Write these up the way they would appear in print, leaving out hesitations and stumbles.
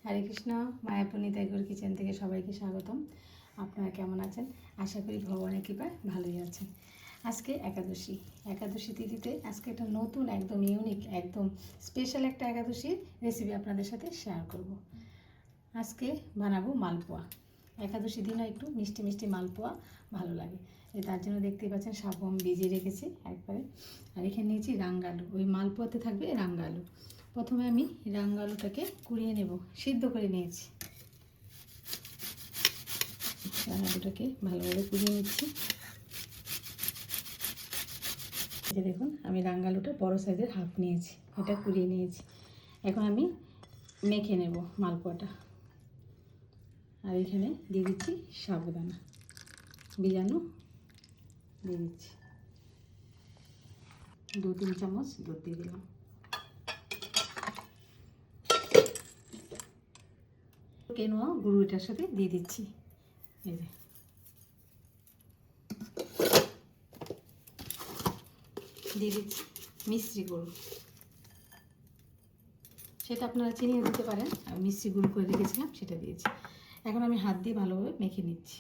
হরে Krishna. Mayapur নিতাইগৌর kitchen থেকে সবাইকে স্বাগতম। আপনারা কেমন আছেন? আশা করি ভগবানের কৃপায় ভালোই আছেন। আজকে একাদশী তিথিতে আজকে একটা নতুন একদম ইউনিক একদম স্পেশাল একটা একাদশীর রেসিপি আপনাদের সাথে শেয়ার করব। আজকে বানাবো মালপোয়া। একাদশী দিনও একটু মিষ্টি মিষ্টি মালপোয়া ভালো লাগে, তার জন্য দেখতেই পাচ্ছেন সাবু আমি ভিজিয়ে রেখেছি একবারে। আর এখানে নিয়েছি রাঙ্গালু, ওই মালপোয়াতে থাকবে রাঙ্গালু। প্রথমে আমি রাঙ্গালুটাকে কুড়িয়ে নেব, সিদ্ধ করে নিয়েছি। রাঙ্গালুটাকে ভালোভাবে কুড়িয়ে নিচ্ছি। এই দেখুন আমি রাঙ্গালুটা বড় সাইজের হাফ নিয়েছি, এটা কুড়িয়ে নিয়েছি। এখন আমি মেখে নেব মালপোয়াটা। আর এখানে দিয়ে দিচ্ছি সাবুদানা ভিজানো, দিয়ে দিচ্ছি 2-3 চামচ দুধ দিয়ে দিলাম। কেনোয়া গুঁড়োটার সাথে দিয়ে দিচ্ছি। এই যে দিয়ে দিচ্ছি মিষ্টি গুঁড়ো, সেটা আপনারা চিনিয়ে দিতে পারেন। আর মিষ্টি গুঁড়ো করে রেখেছিলাম সেটা দিয়েছি। এখন আমি হাত দিয়ে ভালোভাবে মেখে নিচ্ছি,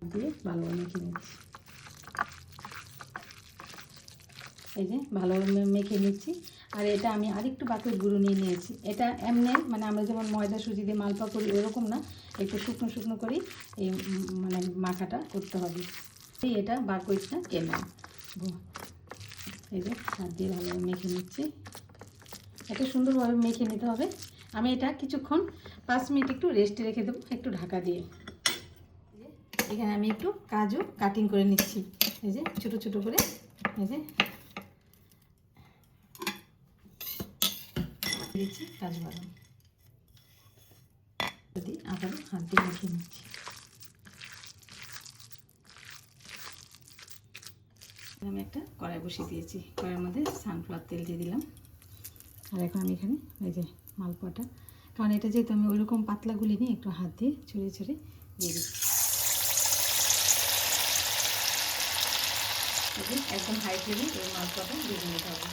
এই যে ভালোভাবে মেখে নিচ্ছি। আর এটা আমি আরেকটু বাকি গুঁড়ো নিয়ে নিয়েছি। এটা এমনি মানে আমরা যেমন ময়দা সুজি দিয়ে মালপোয়া করি এরকম না, একটু শুকনো শুকনো করেই এই মানে মাখাটা করতে হবে। এটা বার করিস না কেন, এই যে হাত দিয়ে ভালোভাবে মেখে নিচ্ছি। এটা সুন্দরভাবে মেখে নিতে হবে। আমি এটা কিছুক্ষণ 5 মিনিট একটু রেস্টে রেখে দেবো, একটু ঢাকা দিয়ে। এখানে আমি একটু কাজু কাটিং করে নিচ্ছি, এই যে ছোটো ছোটো করে, এই যে দিচ্ছি কাজু বাদাম, যদি আবার হাত দিয়ে মেখে নিচ্ছি। আমি একটা কড়াই বসিয়ে দিয়েছি, কড়াইয়ের মধ্যে সানফ্লাওয়ার তেল দিয়ে দিলাম। আর এখন আমি এখানে এই যে মালপোয়াটা, কারণ এটা যেহেতু আমি ওইরকম পাতলা গুলি নিয়ে একটু হাত দিয়ে ছড়িয়ে ছড়িয়ে দিয়ে দিচ্ছি। একদম হাই ফ্লেমে এই মালপোয়াটা ভেজে নিতে হবে।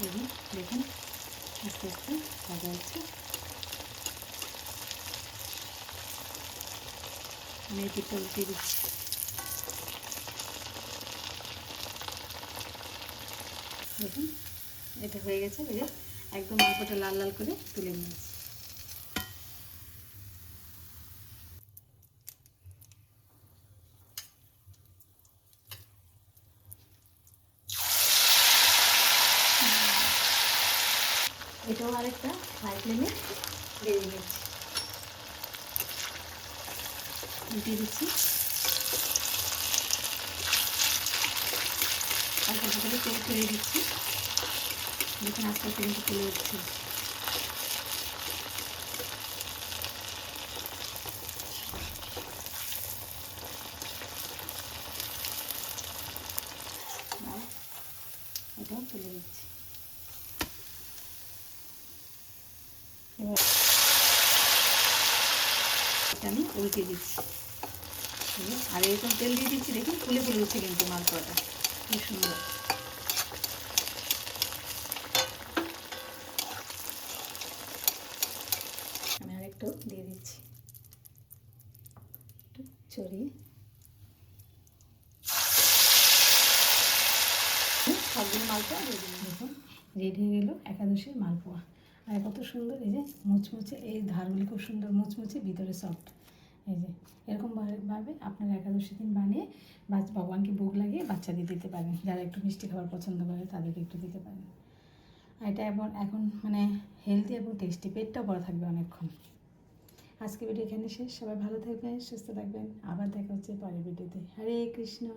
এই যে দেখুন আস্তে আস্তে ভাজা হচ্ছে। আমি এই পিঠটা উল্টিয়ে দিচ্ছি। দেখুন এটা হয়ে গেছে, এই যে একদম মালপোয়াটা লাল লাল করে তুলে নিয়েছি। এটাও আরেকটা হাই ফ্লেমে ভেজে নিচ্ছি, উল্টিয়ে দিচ্ছি। আর কত করে তেল ফেলে দিচ্ছি, দেখুন আস্তে আস্তে কিন্তু তুলে উঠছে। এটাও তুলে দিচ্ছি। এবার এটা আমি উল্টে দিচ্ছি। আর এরকম তেল দিয়ে দিচ্ছি, দেখুন ফুলে ফুলে উঠছে কিন্তু মালপোয়াটা খুব সুন্দর। আমি আরেকটাও দিয়ে দিচ্ছি, একটু ছড়িয়ে। সবগুলো মালপোয়া রেডি, দেখুন রেডি হয়ে গেল একাদশীর মালপোয়া। আর কত সুন্দর, এই যে মুচমুচে, এই ধারগুলি খুব সুন্দর মুচমুচে, ভিতরে সফট। এই যে এরকমভাবে আপনারা একাদশী দিন বানিয়ে ভগবানকে ভোগ লাগিয়ে বাচ্চাদের দিতে পারেন, যারা একটু মিষ্টি খাবার পছন্দ করে তাদেরকে একটু দিতে পারেন। আর এটা এখন মানে হেলদি এবং টেস্টি, পেটটাও বড় থাকবে অনেকক্ষণ। আজকে ভিডিও এখানে শেষ। সবাই ভালো থাকবেন, সুস্থ থাকবেন। আবার দেখা হচ্ছে পরের ভিডিওতে। হরে কৃষ্ণ।